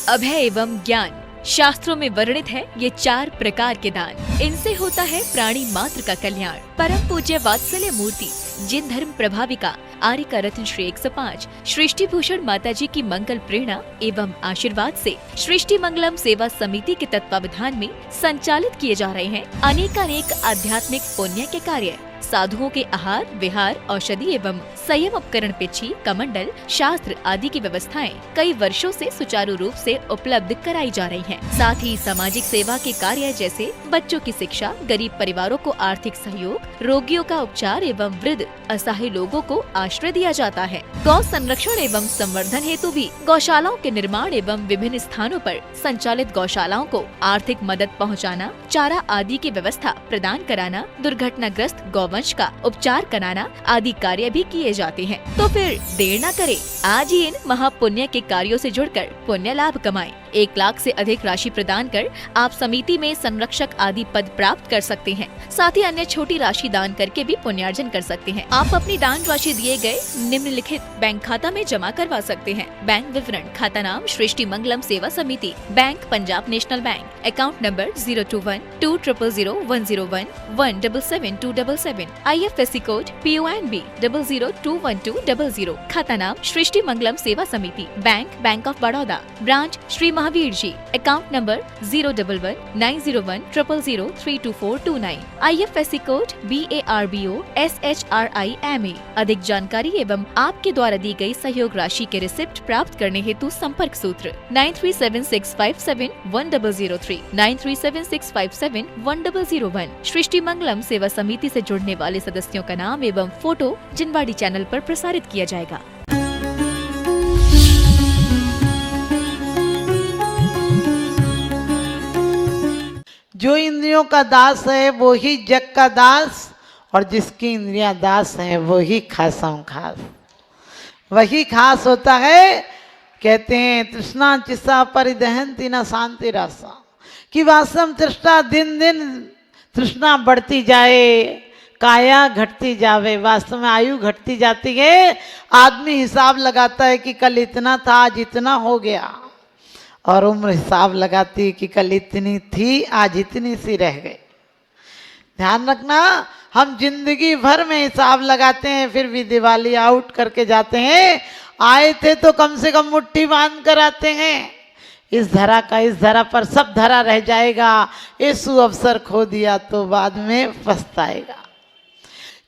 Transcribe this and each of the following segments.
अभय एवं ज्ञान। शास्त्रों में वर्णित है ये 4 प्रकार के दान। इनसे होता है प्राणी मात्र का कल्याण। परम पूज्य वात्सल्य मूर्ति जिन धर्म प्रभाविका आर्य रत्न श्री 105 सृष्टि भूषण माता जी की मंगल प्रेरणा एवं आशीर्वाद से सृष्टि मंगलम सेवा समिति के तत्वावधान में संचालित किए जा रहे हैं अनेकानेक आध्यात्मिक पुण्य के कार्य। साधुओं के आहार विहार औषधि एवं संयम उपकरण पिछी कमंडल शास्त्र आदि की व्यवस्थाएं कई वर्षों से सुचारू रूप से उपलब्ध कराई जा रही हैं। साथ ही सामाजिक सेवा के कार्य जैसे बच्चों की शिक्षा, गरीब परिवारों को आर्थिक सहयोग, रोगियों का उपचार एवं वृद्ध असहाय लोगों को आश्रय दिया जाता है। गौ संरक्षण एवं संवर्धन हेतु भी गौशालाओं के निर्माण एवं विभिन्न स्थानों पर संचालित गौशालाओं को आर्थिक मदद पहुँचाना, चारा आदि की व्यवस्था प्रदान कराना, दुर्घटनाग्रस्त गौवंश का उपचार कराना आदि कार्य भी किए जाते हैं। तो फिर देर न करें, आज ही इन महापुण्य के कार्यों से जुड़कर पुण्य लाभ कमाएं। 1 लाख से अधिक राशि प्रदान कर आप समिति में संरक्षक आदि पद प्राप्त कर सकते हैं। साथ ही अन्य छोटी राशि दान करके भी पुण्यार्जन कर सकते हैं। आप अपनी दान राशि दिए गए निम्नलिखित बैंक खाता में जमा करवा सकते हैं। बैंक विवरण: खाता नाम Srishti Mangalam Seva Samiti, bank Punjab National Bank, account number 021200101 1777277, IFSC code PONB 0021200। खाता नाम Srishti Mangalam Seva Samiti, Bank of Baroda, branch Shri Mahavir ji, account number 011901000032429, IFSC code BARBO SHRIMA। अधिक जानकारी एवं आपके द्वारा दी गई सहयोग राशि के रिसिप्ट प्राप्त करने हेतु संपर्क सूत्र 9376571003, 9376571001। सृष्टि मंगलम सेवा समिति से जुड़ने वाले सदस्यों का नाम एवं फोटो जिनवाड़ी चैनल पर प्रसारित किया जाएगा। जो इंद्रियों का दास है वो ही जग का दास, और जिसकी इंद्रियां दास है वो ही खासम खास, वही खास होता है। कहते हैं तृष्णा चिसा परिदहंती न शांति रासा, कि वास्तव तृष्णा दिन दिन तृष्णा बढ़ती जाए, काया घटती जावे। वास्तव में आयु घटती जाती है। आदमी हिसाब लगाता है कि कल इतना था आज इतना हो गया, और उम्र हिसाब लगाती है कि कल इतनी थी आज इतनी सी रह गई। ध्यान रखना, हम जिंदगी भर में हिसाब लगाते हैं, फिर भी दिवाली आउट करके जाते हैं। आए थे तो कम से कम मुट्ठी बांध कर आते हैं। इस धरा का इस धरा पर सब धरा रह जाएगा। इस अवसर खो दिया तो बाद में पछताएगा।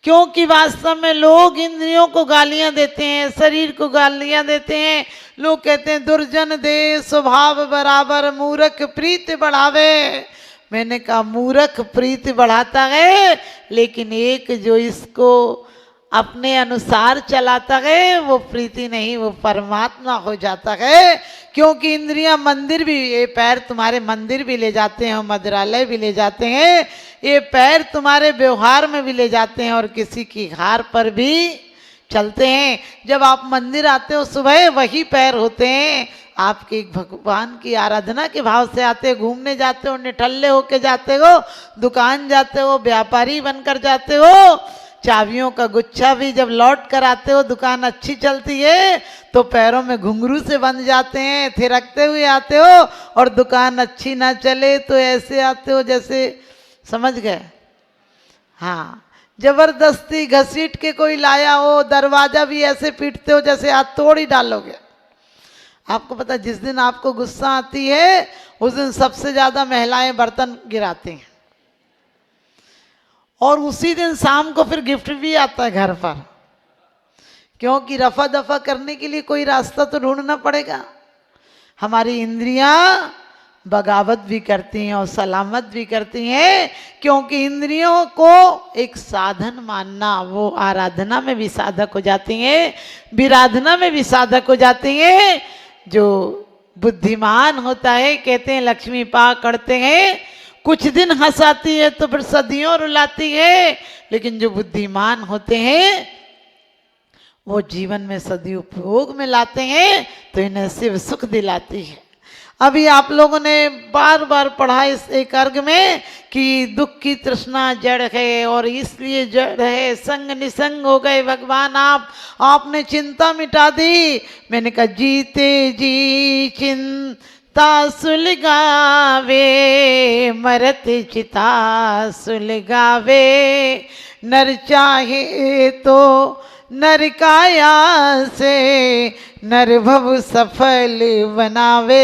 क्योंकि वास्तव में लोग इंद्रियों को गालियां देते हैं, शरीर को गालियां देते हैं। लोग कहते हैं दुर्जन दे स्वभाव बराबर, मूर्ख प्रीति बढ़ावे। मैंने कहा मूर्ख प्रीति बढ़ाता है, लेकिन एक जो इसको अपने अनुसार चलाता है वो प्रीति नहीं, वो परमात्मा हो जाता है। क्योंकि इंद्रियां मंदिर भी, ये पैर तुम्हारे मंदिर भी ले जाते हैं, मंदिरालय भी ले जाते हैं, ये पैर तुम्हारे व्यवहार में भी ले जाते हैं, और किसी की हार पर भी चलते हैं। जब आप मंदिर आते हो सुबह, वही पैर होते हैं आपके भगवान की आराधना के भाव से आते हो। घूमने जाते हो, निठल्ले होके जाते हो, दुकान जाते हो, व्यापारी बनकर जाते हो। चाबियों का गुच्छा भी जब लौट कर आते हो, दुकान अच्छी चलती है तो पैरों में घुंघरू से बंध जाते हैं, थिरकते हुए आते हो। और दुकान अच्छी ना चले तो ऐसे आते हो जैसे, समझ गए? हाँ, जबरदस्ती घसीट के कोई लाया हो, दरवाजा भी ऐसे पीटते हो जैसे हाथ तोड़ ही डालोगे। आपको पता है, जिस दिन आपको गुस्सा आती है उस दिन सबसे ज्यादा महिलाएं बर्तन गिराती हैं, और उसी दिन शाम को फिर गिफ्ट भी आता है घर पर। क्योंकि रफा दफा करने के लिए कोई रास्ता तो ढूंढना पड़ेगा। हमारी इंद्रियां बगावत भी करती हैं और सलामत भी करती हैं। क्योंकि इंद्रियों को एक साधन मानना, वो आराधना में भी साधक हो जाती हैं, विराधना में भी साधक हो जाती हैं। जो बुद्धिमान होता है, कहते हैं लक्ष्मी पा करते हैं, कुछ दिन हंसाती है तो फिर सदियों रुलाती है। लेकिन जो बुद्धिमान होते हैं वो जीवन में सदुपयोग में लाते हैं, तो इन्हें शिव सुख दिलाती है। अभी आप लोगों ने बार बार पढ़ा इस एक अर्घ में कि दुख की तृष्णा जड़ है, और इसलिए जड़ है, संग निसंग हो गए भगवान आपने चिंता मिटा दी। मैंने कहा जीते जी चिंता चिता सुलगावे, मरत चिता सुलगावे, नर चाहे तो नर काया से नर भव सफल बनावे,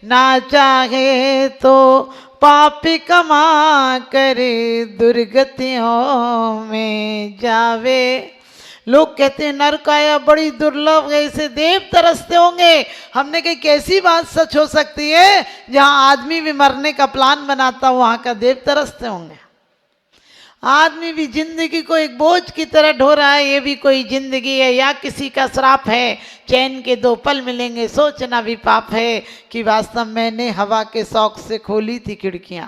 ना चाहे तो पापी कमा कर दुर्गतियों में जावे। लोग कहते हैं नर काया बड़ी दुर्लभ है, इसे देव तरसते होंगे। हमने कही कैसी बात सच हो सकती है, जहां आदमी भी मरने का प्लान बनाता वहां का देव तरसते होंगे। आदमी भी जिंदगी को एक बोझ की तरह ढो रहा है, ये भी कोई जिंदगी है या किसी का श्राप है, चैन के 2 पल मिलेंगे, सोचना भी पाप है कि वास्तव मैंने हवा के शौक से खोली थी खिड़कियां,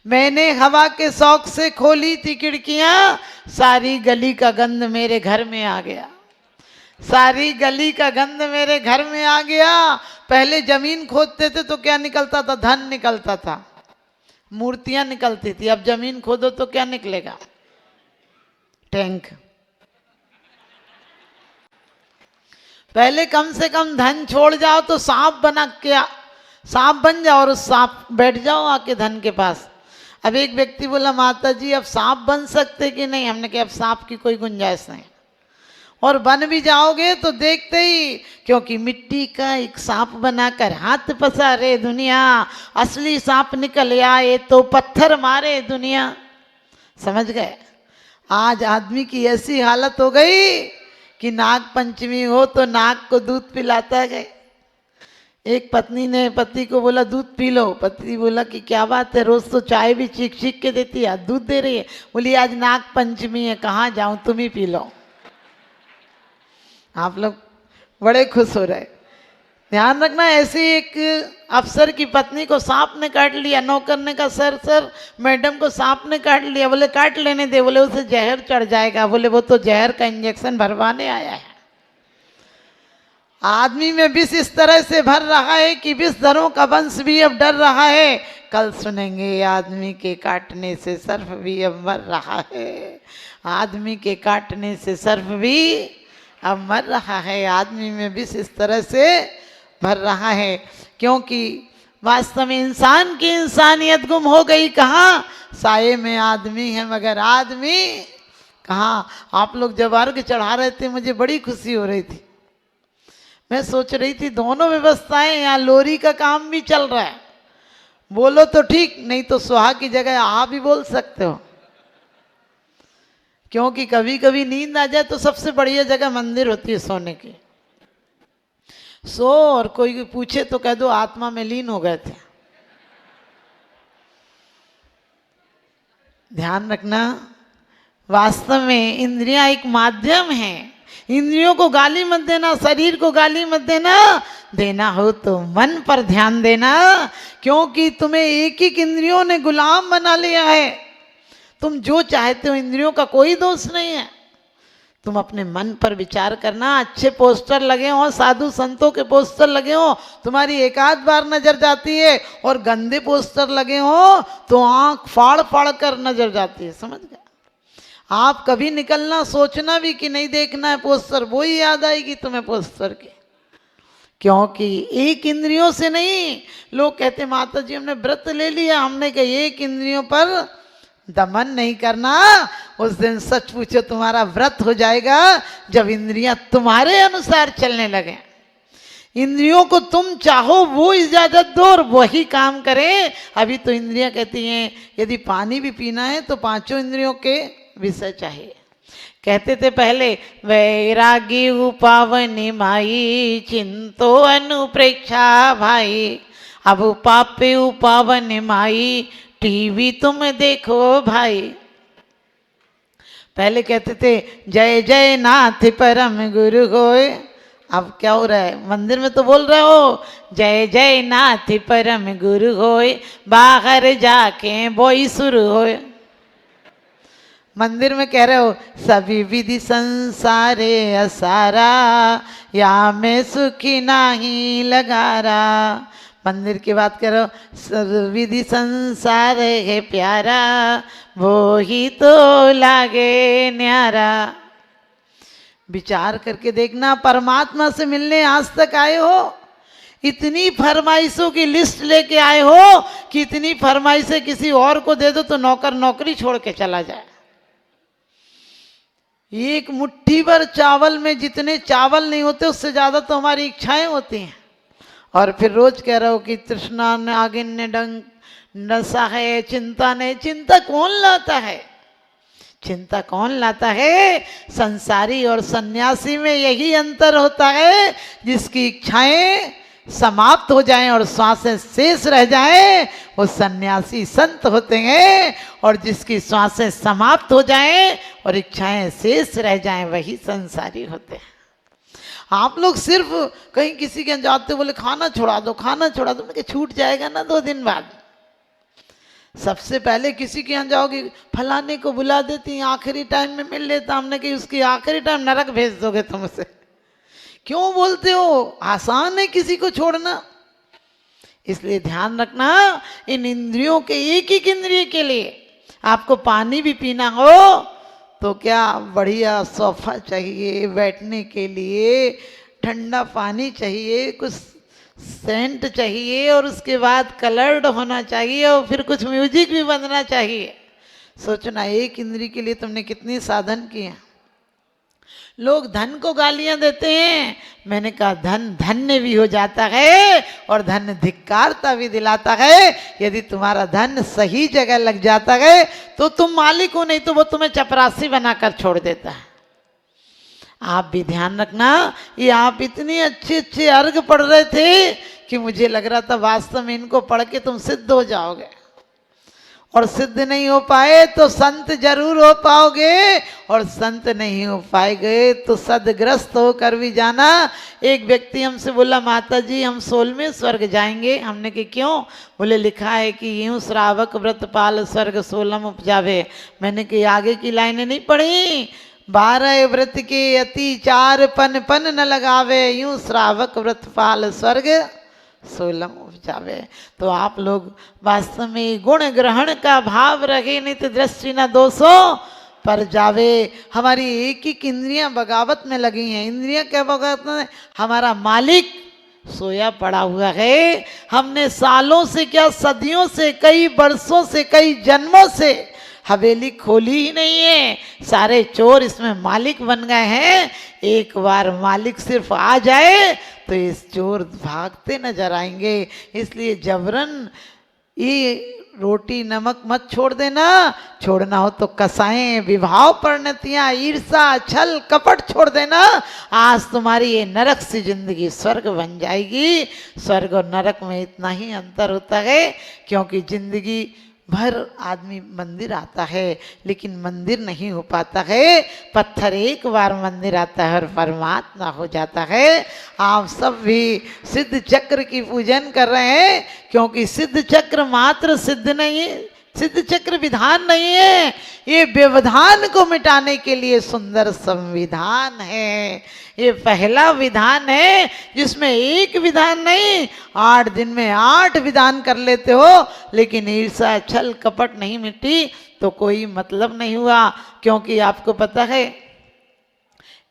मैंने हवा के शौक से खोली थी खिड़कियां, सारी गली का गंध मेरे घर में आ गया, सारी गली का गंध मेरे घर में आ गया। पहले जमीन खोदते थे तो क्या निकलता था, धन निकलता था, मूर्तियां निकलती थी। अब जमीन खोदो तो क्या निकलेगा, टैंक। पहले कम से कम धन छोड़ जाओ तो सांप बना के, सांप बन जाओ और उस सांप बैठ जाओ आके धन के पास। अब एक व्यक्ति बोला माता जी अब सांप बन सकते कि नहीं, हमने कहा अब सांप की कोई गुंजाइश नहीं, और बन भी जाओगे तो देखते ही, क्योंकि मिट्टी का एक सांप बनाकर हाथ पसारे दुनिया, असली सांप निकल आए तो पत्थर मारे दुनिया। समझ गए? आज आदमी की ऐसी हालत हो गई कि नाग पंचमी हो तो नाग को दूध पिलाता गए। एक पत्नी ने पति को बोला दूध पी लो, पति बोला कि क्या बात है, रोज तो चाय भी चीख चीख के देती है, दूध दे रही है। बोली आज नाग पंचमी है, कहाँ जाऊं, तुम ही पी लो। आप लोग बड़े खुश हो रहे। ध्यान रखना, ऐसे एक अफसर की पत्नी को सांप ने काट लिया, नौकर ने कहा सर मैडम को सांप ने काट लिया। बोले काट लेने दे, बोले उसे जहर चढ़ जाएगा। बोले वो तो जहर का इंजेक्शन भरवाने आया है। आदमी में विष इस तरह से भर रहा है कि विषधरों का वंश भी अब डर रहा है। कल सुनेंगे आदमी के काटने से सर्प भी अब मर रहा है, आदमी के काटने से सर्प भी अब मर रहा है। आदमी में विष इस तरह से भर रहा है क्योंकि वास्तव में इंसान की इंसानियत गुम हो गई। कहाँ? साये में आदमी है मगर आदमी कहाँ। आप लोग जब अर्घ चढ़ा रहे थे मुझे बड़ी खुशी हो रही थी। मैं सोच रही थी दोनों व्यवस्थाएं, यहाँ लोरी का काम भी चल रहा है, बोलो तो ठीक, नहीं तो सुहा की जगह आ भी बोल सकते हो, क्योंकि कभी कभी नींद आ जाए तो सबसे बढ़िया जगह मंदिर होती है सोने की। सो और कोई पूछे तो कह दो आत्मा में लीन हो गए थे। ध्यान रखना, वास्तव में इंद्रियां एक माध्यम है। इंद्रियों को गाली मत देना, शरीर को गाली मत देना, देना हो तो मन पर ध्यान देना, क्योंकि तुम्हें एक एक इंद्रियों ने गुलाम बना लिया है। तुम जो चाहते हो, इंद्रियों का कोई दोष नहीं है। तुम अपने मन पर विचार करना। अच्छे पोस्टर लगे हो, साधु संतों के पोस्टर लगे हो, तुम्हारी एक आध बार नजर जाती है, और गंदे पोस्टर लगे हो तो आंख फाड़ फाड़ कर नजर जाती है। समझ गए? आप कभी निकलना सोचना भी कि नहीं देखना है पोस्टर, वो ही याद आएगी तुम्हें पोस्टर की, क्योंकि एक इंद्रियों से नहीं। लोग कहते माता जी हमने व्रत ले लिया, हमने कहा एक इंद्रियों पर दमन नहीं करना। उस दिन सच पूछो तुम्हारा व्रत हो जाएगा जब इंद्रियां तुम्हारे अनुसार चलने लगे। इंद्रियों को तुम चाहो वो इजाजत दो और वही काम करें। अभी तो इंद्रियां कहती हैं यदि पानी भी पीना है तो पांचों इंद्रियों के विषय चाहिए। कहते थे पहले वैरागी उपावनी माई, चिंतो अनुप्रेक्षा भाई। अब पापे उपावनी माई, टीवी तुम देखो भाई। पहले कहते थे जय जय नाथ परम गुरु होए, अब क्या हो रहा है? मंदिर में तो बोल रहे हो जय जय नाथ परम गुरु होए, बाहर जाके बोई शुरू होए। मंदिर में कह रहे हो सभी विधि संसारे असारा, या मैं सुखी नाही लगारा। मंदिर की बात करो, विधि संसार है प्यारा, वो ही तो लागे न्यारा। विचार करके देखना, परमात्मा से मिलने आज तक आए हो, इतनी फरमाइशों की लिस्ट लेके आए हो कि इतनी फरमाइशें किसी और को दे दो तो नौकर नौकरी छोड़ के चला जाए। एक मुट्ठी भर चावल में जितने चावल नहीं होते उससे ज्यादा तो हमारी इच्छाएं होती हैं। और फिर रोज कह रहे हो कि तृष्णा ने आगे ने डंग नशा है, चिंता नहीं। चिंता कौन लाता है? चिंता कौन लाता है? संसारी और सन्यासी में यही अंतर होता है, जिसकी इच्छाएं समाप्त हो जाएं और श्वासें शेष रह जाएं वो सन्यासी संत होते हैं, और जिसकी श्वासें समाप्त हो जाएं और इच्छाएं शेष रह जाएं वही संसारी होते हैं। आप लोग सिर्फ कहीं किसी के यहाँ जाते बोले खाना छोड़ा दो, खाना छोड़ा दो, मैं छूट जाएगा ना 2 दिन बाद। सबसे पहले किसी के यहाँ जाओगे, फलाने को बुला देती, आखिरी टाइम में मिल लेता, हमने कि उसकी आखिरी टाइम नरक भेज दोगे तुम उसे। क्यों बोलते हो? आसान है किसी को छोड़ना। इसलिए ध्यान रखना, इन इंद्रियों के एक एक इंद्रिय के लिए आपको पानी भी पीना हो तो क्या बढ़िया सोफा चाहिए बैठने के लिए, ठंडा पानी चाहिए, कुछ सेंट चाहिए, और उसके बाद कलर्ड होना चाहिए, और फिर कुछ म्यूजिक भी बजना चाहिए। सोचना, एक इंद्री के लिए तुमने कितनी साधन किए। लोग धन को गालियां देते हैं, मैंने कहा धन धन्य भी हो जाता है और धन धिक्कारता भी दिलाता है। यदि तुम्हारा धन सही जगह लग जाता है तो तुम मालिक हो, नहीं तो वो तुम्हें चपरासी बनाकर छोड़ देता है। आप भी ध्यान रखना, ये आप इतने अच्छे अच्छे अर्घ पढ़ रहे थे कि मुझे लग रहा था वास्तव में इनको पढ़ के तुम सिद्ध हो जाओगे, और सिद्ध नहीं हो पाए तो संत जरूर हो पाओगे, और संत नहीं हो पाएंगे तो सदग्रस्त होकर भी जाना। एक व्यक्ति हमसे बोला, माता जी हम 16वें स्वर्ग जाएंगे। हमने कि क्यों? बोले लिखा है कि यूं श्रावक व्रत पाल स्वर्ग 16 उपजावे। मैंने कि आगे की लाइनें नहीं पढ़ी, 12 व्रत के अति 4 पन पन न लगावे, यूं श्रावक व्रत पाल स्वर्ग 16 उपजावे। तो आप लोग वास्तव में गुण ग्रहण का भाव रखे, नहीं तो दृष्टि न दोषों पर जावे। हमारी एक एक इंद्रियां बगावत में लगी हैं। इंद्रियां क्या बगावत में? हमारा मालिक सोया पड़ा हुआ है। हमने सालों से क्या सदियों से, कई वर्षों से, कई जन्मों से हवेली खोली ही नहीं है। सारे चोर इसमें मालिक बन गए हैं। एक बार मालिक सिर्फ आ जाए तो इस चोर भागते नजर आएंगे। इसलिए जबरन ये रोटी नमक मत छोड़ देना। छोड़ना हो तो कसाएं, विभाव, परिणतियां, ईर्षा, छल, कपट छोड़ देना। आज तुम्हारी ये नरक सी जिंदगी स्वर्ग बन जाएगी। स्वर्ग और नरक में इतना ही अंतर होता है, क्योंकि जिंदगी भर आदमी मंदिर आता है लेकिन मंदिर नहीं हो पाता है। पत्थर एक बार मंदिर आता है और परमात्मा हो जाता है। आप सब भी सिद्ध चक्र की पूजन कर रहे हैं, क्योंकि सिद्ध चक्र मात्र सिद्ध नहीं है, सिद्ध चक्र विधान नहीं है, ये व्यवधान को मिटाने के लिए सुंदर संविधान है। ये पहला विधान है जिसमें एक विधान नहीं, 8 दिन में 8 विधान कर लेते हो, लेकिन ईर्षा, छल, कपट नहीं मिटी तो कोई मतलब नहीं हुआ। क्योंकि आपको पता है,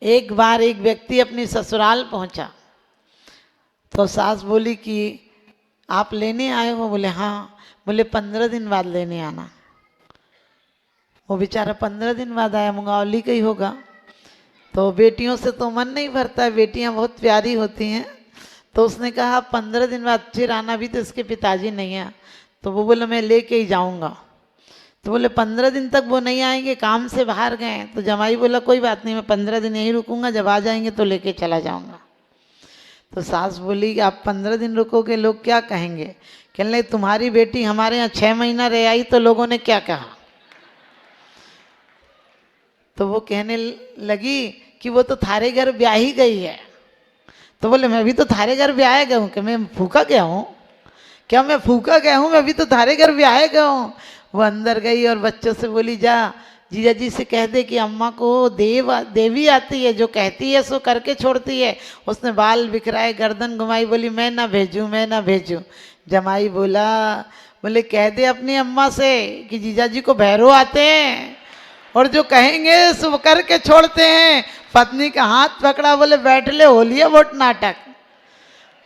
एक बार एक व्यक्ति अपनी ससुराल पहुंचा तो सास बोली कि आप लेने आए हो? बोले हाँ। बोले 15 दिन बाद लेने आना। वो बेचारा 15 दिन बाद आया, मुंगावली का ही होगा। तो बेटियों से तो मन नहीं भरता, बेटियां बहुत प्यारी होती हैं। तो उसने कहा 15 दिन बाद फिर आना, भी तो इसके पिताजी नहीं है। तो वो बोले मैं लेके ही जाऊंगा। तो बोले 15 दिन तक वो नहीं आएंगे, काम से बाहर गए। तो जमाई बोला कोई बात नहीं, मैं 15 दिन यहीं रुकूंगा, जब आ जाएंगे तो लेके चला जाऊंगा। तो सास बोली कि आप 15 दिन रुकोगे, लोग क्या कहेंगे? कहने लगे तुम्हारी बेटी हमारे यहाँ 6 महीना रह आई तो लोगों ने क्या कहा? तो वो कहने लगी कि वो तो थारे घर ब्याही गई है। तो बोले मैं भी तो थारे घर ब्याह गया हूँ। कि मैं फूका गया हूँ? क्या मैं फूका गया हूँ? मैं भी तो थारे घर ब्याह गया हूँ। वो अंदर गई और बच्चों से बोली जा जीजा जी से कह दे कि अम्मा को देवी आती है, जो कहती है सो करके छोड़ती है। उसने बाल बिखराए, गर्दन घुमाई, बोली मैं ना भेजूँ, मैं ना भेजूँ। जमाई बोले कह दे अपनी अम्मा से कि जीजा जी को भैरव आते हैं और जो कहेंगे सो करके छोड़ते हैं। पत्नी का हाथ पकड़ा, बोले बैठ ले, हो लिया वोट नाटक।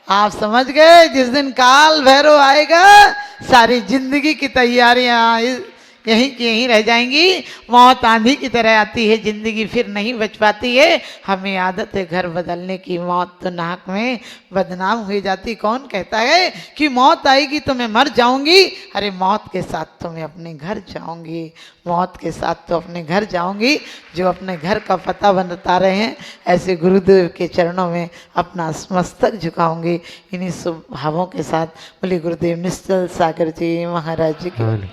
आप समझ गए, जिस दिन काल भैरव आएगा सारी जिंदगी की तैयारियां यहीं की यहीं रह जाएंगी। मौत आंधी की तरह आती है, जिंदगी फिर नहीं बच पाती है। हमें आदत है घर बदलने की, मौत तो नाक में बदनाम हो जाती। कौन कहता है कि मौत आएगी तो मैं मर जाऊंगी? अरे मौत के साथ तो मैं अपने घर जाऊंगी, मौत के साथ तो अपने घर जाऊंगी। जो अपने घर का पता बता रहे हैं, ऐसे गुरुदेव के चरणों में अपना मस्तक झुकाऊंगी। इन्हीं शुभ भावों के साथ बोले गुरुदेव निश्चल सागर जी महाराज जी की।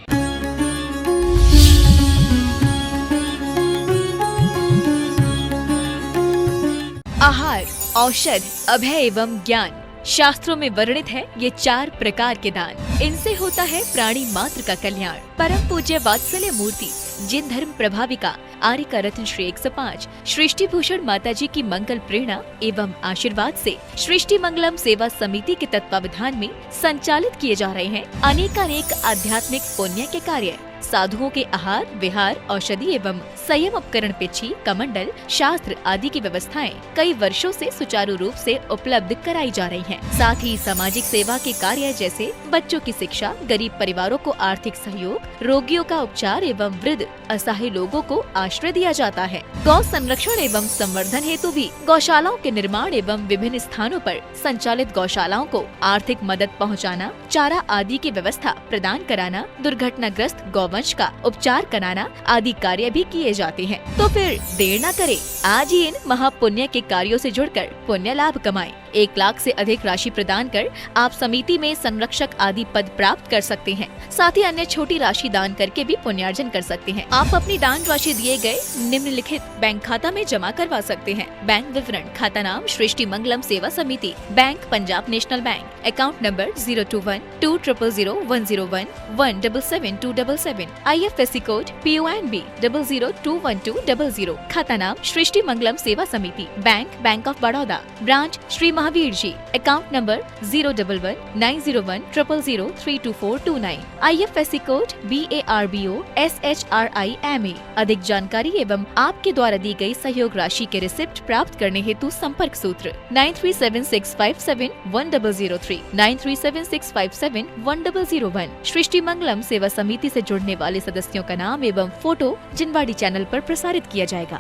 आहार, औषध, अभय एवं ज्ञान, शास्त्रों में वर्णित है ये 4 प्रकार के दान। इनसे होता है प्राणी मात्र का कल्याण। परम पूज्य वात्सल्य मूर्ति जिन धर्म प्रभाविका आर्य रत्न श्री 105 सृष्टि भूषण माता जी की मंगल प्रेरणा एवं आशीर्वाद से सृष्टि मंगलम सेवा समिति के तत्वावधान में संचालित किए जा रहे हैं अनेकानेक आध्यात्मिक पुण्य के कार्य। साधुओं के आहार, विहार, औषधि एवं संयम उपकरण, पिछी, कमंडल, शास्त्र आदि की व्यवस्थाएं कई वर्षों से सुचारू रूप से उपलब्ध कराई जा रही हैं। साथ ही सामाजिक सेवा के कार्य जैसे बच्चों की शिक्षा, गरीब परिवारों को आर्थिक सहयोग, रोगियों का उपचार एवं वृद्ध असहाय लोगों को आश्रय दिया जाता है। गौ संरक्षण एवं संवर्धन हेतु भी गौशालाओं के निर्माण एवं विभिन्न स्थानों पर संचालित गौशालाओं को आर्थिक मदद पहुँचाना, चारा आदि की व्यवस्था प्रदान कराना, दुर्घटनाग्रस्त गौवंश का उपचार कराना आदि कार्य भी किए जाते हैं। तो फिर देर न करें, आज ही इन महापुण्य के कार्यों से जुड़कर पुण्य लाभ कमाएं। 1 लाख से अधिक राशि प्रदान कर आप समिति में संरक्षक आदि पद प्राप्त कर सकते हैं। साथ ही अन्य छोटी राशि दान करके भी पुण्यार्जन कर सकते हैं। आप अपनी दान राशि दिए गए निम्नलिखित बैंक खाता में जमा करवा सकते हैं। बैंक विवरण: खाता नाम Srishti Mangalam Seva Samiti, bank Punjab National Bank, account number 021200101777277, IFSC code PONB 0021200, खाता नाम Srishti Mangalam Seva Samiti, Bank of Baroda, branch Shri Mahavir ji, account number 011901000032429, IFSC code BARBO SHRIMA। अधिक जानकारी एवं आपके द्वारा दी गई सहयोग राशि के रिसिप्ट प्राप्त करने हेतु संपर्क सूत्र 9376571003, 9376571001। सृष्टि मंगलम सेवा समिति से जुड़ने वाले सदस्यों का नाम एवं फोटो जिनवाड़ी चैनल पर प्रसारित किया जाएगा।